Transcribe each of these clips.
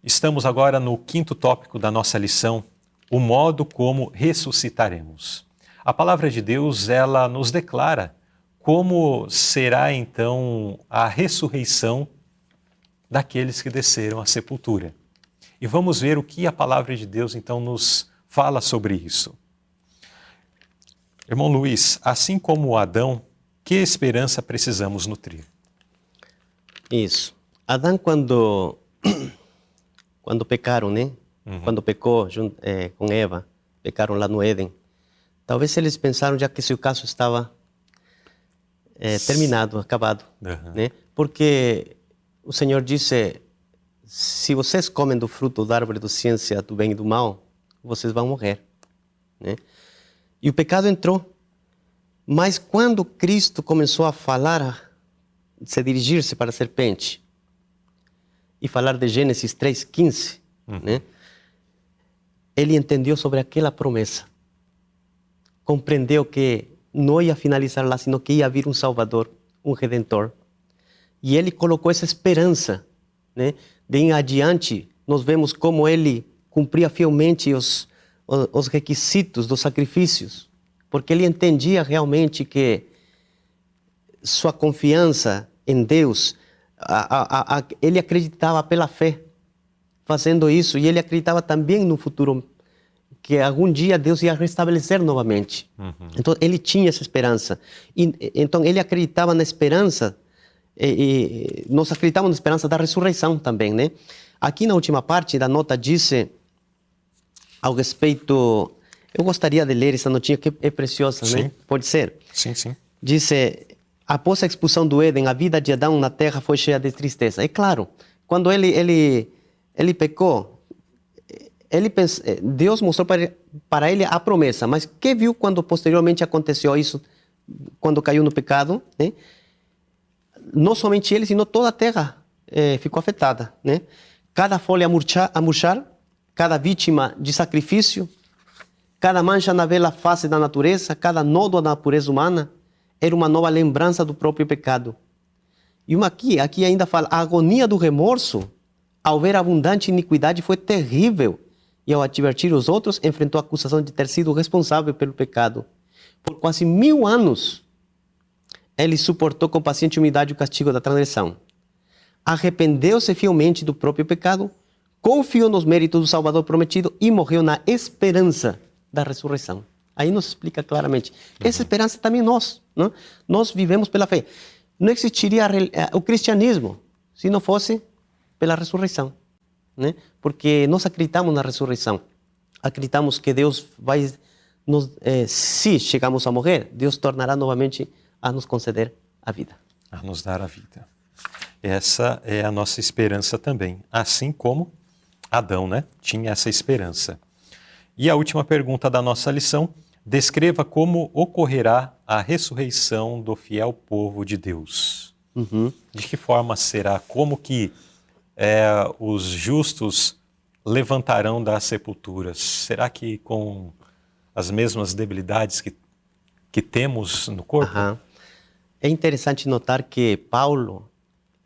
Estamos agora no quinto tópico da nossa lição, o modo como ressuscitaremos. A palavra de Deus, ela nos declara como será então a ressurreição daqueles que desceram à sepultura. E vamos ver o que a palavra de Deus então nos fala sobre isso. Irmão Luiz, assim como Adão, que esperança precisamos nutrir? Isso. Adão, quando pecaram, né? Quando pecou com Eva, pecaram lá no Éden. Talvez eles pensaram já que seu caso estava terminado, acabado, né? Porque o Senhor disse: se vocês comem do fruto da árvore da ciência do bem e do mal, vocês vão morrer, né? E o pecado entrou. Mas quando Cristo começou a falar, se dirigir-se para a serpente e falar de Gênesis 3:15, né? Ele entendeu sobre aquela promessa. Compreendeu que não ia finalizar lá, sino que ia vir um Salvador, um Redentor. E ele colocou essa esperança, né? De em adiante, nós vemos como ele cumpria fielmente os requisitos dos sacrifícios, porque ele entendia realmente que sua confiança em Deus, ele acreditava pela fé, fazendo isso, e ele acreditava também no futuro, que algum dia Deus ia restabelecer novamente. Então ele tinha essa esperança, então ele acreditava na esperança, e nós acreditamos na esperança da ressurreição também, né? Aqui na última parte da nota diz ao respeito, eu gostaria de ler essa notinha que é preciosa, Sim. né? Pode ser? Sim, sim. Diz: após a expulsão do Éden, a vida de Adão na terra foi cheia de tristeza. É claro, quando ele pecou, Deus mostrou para ele a promessa, mas que viu quando posteriormente aconteceu isso, quando caiu no pecado, né? Não somente ele, sino toda a terra ficou afetada, né? Cada folha a murchar, cada vítima de sacrifício, cada mancha na bela face da natureza, cada nódoa da natureza humana, era uma nova lembrança do próprio pecado. E aqui ainda fala: a agonia do remorso, ao ver a abundante iniquidade, foi terrível. E ao advertir os outros, enfrentou a acusação de ter sido responsável pelo pecado. Por quase 1000 anos, ele suportou com paciente humildade o castigo da transgressão. Arrependeu-se fielmente do próprio pecado, confiou nos méritos do Salvador prometido e morreu na esperança da ressurreição. Aí nos explica claramente. Essa esperança também nós, não? Nós vivemos pela fé. Não existiria o cristianismo se não fosse pela ressurreição, né? Porque nós acreditamos na ressurreição. Acreditamos que Deus vai se chegamos a morrer, Deus tornará novamente a nos conceder a vida. A nos dar a vida. Essa é a nossa esperança também. Assim como Adão, né? Tinha essa esperança. E a última pergunta da nossa lição: descreva como ocorrerá a ressurreição do fiel povo de Deus. De que forma será? Como que os justos levantarão das sepulturas? Será que com as mesmas debilidades que temos no corpo? É interessante notar que Paulo,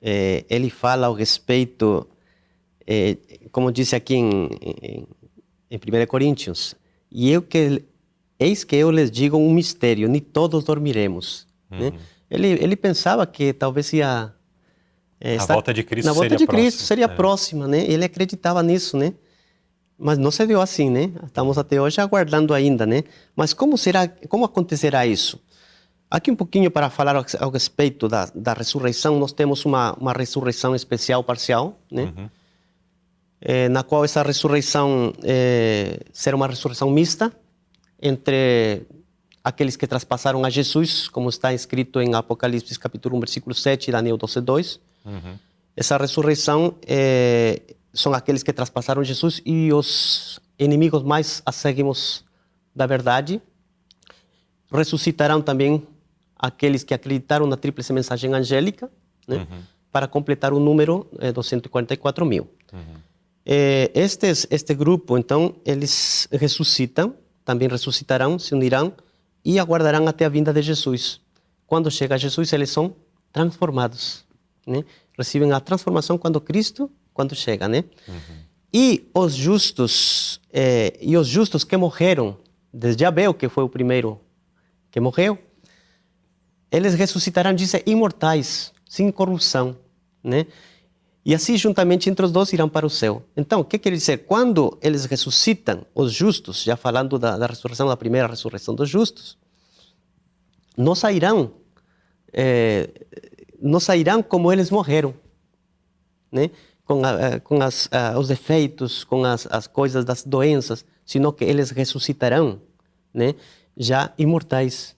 ele fala ao respeito, como disse aqui em 1 Coríntios: eis que eu lhes digo um mistério, nem todos dormiremos. Né? Ele pensava que talvez ia... a volta de Cristo na volta seria de próxima. Cristo seria próxima, né? Ele acreditava nisso, né? Mas não se deu assim, né? Estamos até hoje aguardando ainda, né? Mas como acontecerá isso? Aqui um pouquinho para falar ao respeito da ressurreição, nós temos uma ressurreição especial, parcial, né? Na qual essa ressurreição será uma ressurreição mista entre aqueles que traspassaram a Jesus, como está escrito em Apocalipse capítulo 1, versículo 7 e Daniel 12:2. Essa ressurreição são aqueles que traspassaram Jesus e os inimigos mais acérrimos da verdade. Ressuscitarão também aqueles que acreditaram na tríplice mensagem angélica, né? Para completar o número dos 144 mil. Este grupo, então, eles ressuscitam, também ressuscitarão, se unirão e aguardarão até a vinda de Jesus. Quando chega Jesus, eles são transformados, né? Recebem a transformação quando chega, né? E os justos que morreram, desde Abel, que foi o primeiro que morreu, eles ressuscitarão, diz, imortais, sem corrupção, né? E assim, juntamente entre os dois, irão para o céu. Então, o que quer dizer? Quando eles ressuscitam, os justos, já falando da ressurreição, da primeira ressurreição dos justos, não sairão como eles morreram, né? Com os defeitos, com as coisas das doenças, sino que eles ressuscitarão, né? Já imortais,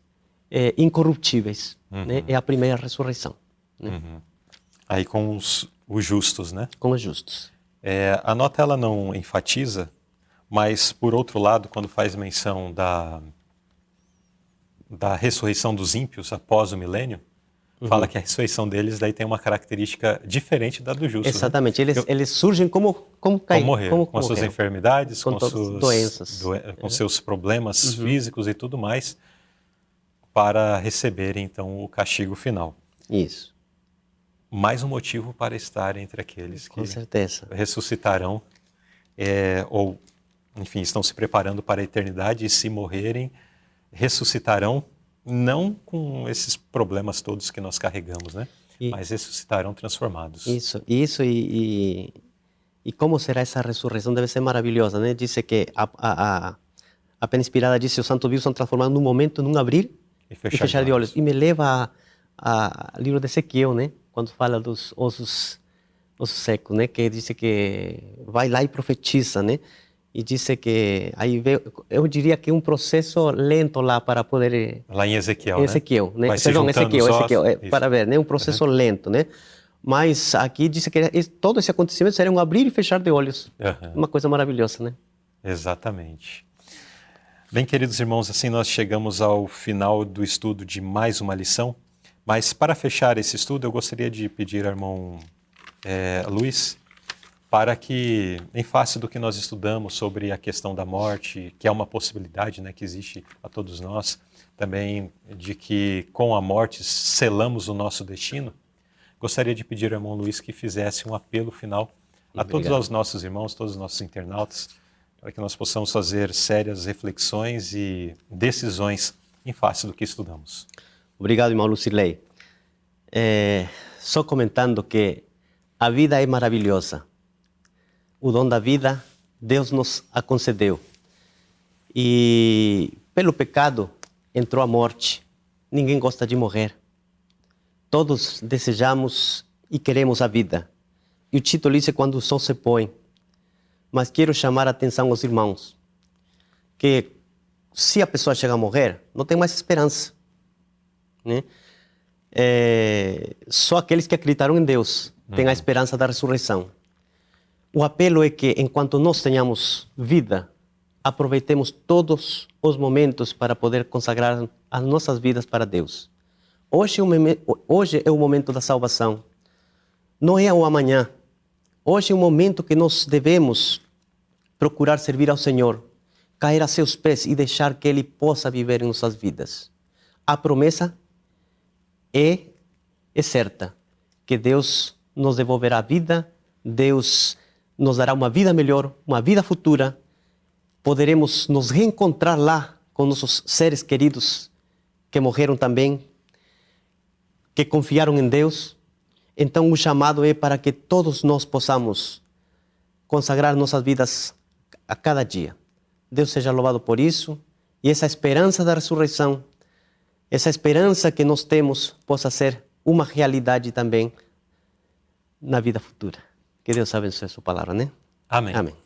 incorruptíveis. Né? É a primeira ressurreição. Né? Aí com os justos, né? Com os justos. A nota ela não enfatiza, mas por outro lado, quando faz menção da ressurreição dos ímpios após o milênio, fala que a ressurreição deles daí tem uma característica diferente da do justo. Exatamente, né? Eles surgem como morrer, com as suas enfermidades, com suas doenças, com seus problemas físicos e tudo mais, para receberem então o castigo final. Isso. Mais um motivo para estar entre aqueles que com certeza ressuscitarão, ou enfim, estão se preparando para a eternidade, e se morrerem, ressuscitarão não com esses problemas todos que nós carregamos, né? Mas ressuscitarão transformados. Isso, e como será essa ressurreição? Deve ser maravilhosa, né? Diz que a pena inspirada diz que os santos vivos são transformados num momento, num abrir e fechar de olhos. E me leva ao livro de Ezequiel, né? Quando fala dos ossos secos, né? Que diz que vai lá e profetiza, né? E diz que aí eu diria que é um processo lento lá para poder... Lá em Ezequiel, né? Perdão, Ezequiel, para ver, né? Um processo lento, né? Mas aqui diz que todo esse acontecimento será um abrir e fechar de olhos. Uma coisa maravilhosa, né? Exatamente. Bem, queridos irmãos, assim nós chegamos ao final do estudo de mais uma lição. Mas para fechar esse estudo, eu gostaria de pedir ao irmão Luiz, para que, em face do que nós estudamos sobre a questão da morte, que é uma possibilidade, né, que existe a todos nós, também de que com a morte selamos o nosso destino, gostaria de pedir ao irmão Luiz que fizesse um apelo final a todos os nossos irmãos, todos os nossos internautas, para que nós possamos fazer sérias reflexões e decisões em face do que estudamos. Obrigado, irmão Lucilei. Só comentando que a vida é maravilhosa. O dom da vida, Deus nos a concedeu. E pelo pecado entrou a morte. Ninguém gosta de morrer. Todos desejamos e queremos a vida. E o título diz quando o sol se põe. Mas quero chamar a atenção aos irmãos que se a pessoa chega a morrer, não tem mais esperança. Né? Só aqueles que acreditaram em Deus têm a esperança da ressurreição. O apelo é que, enquanto nós tenhamos vida, aproveitemos todos os momentos para poder consagrar as nossas vidas para Deus. Hoje é o momento da salvação. Não é o amanhã. Hoje é o momento que nós devemos procurar servir ao Senhor, cair a seus pés e deixar que Ele possa viver em nossas vidas. A promessa é certa, que Deus nos devolverá a vida, Deus nos dará uma vida melhor, uma vida futura. Poderemos nos reencontrar lá com nossos seres queridos que morreram também, que confiaram em Deus. Então o chamado é para que todos nós possamos consagrar nossas vidas a cada dia. Deus seja louvado por isso, e essa esperança da ressurreição, essa esperança que nós temos possa ser uma realidade também na vida futura. Que Deus abençoe a sua palavra, né? Amém. Amém.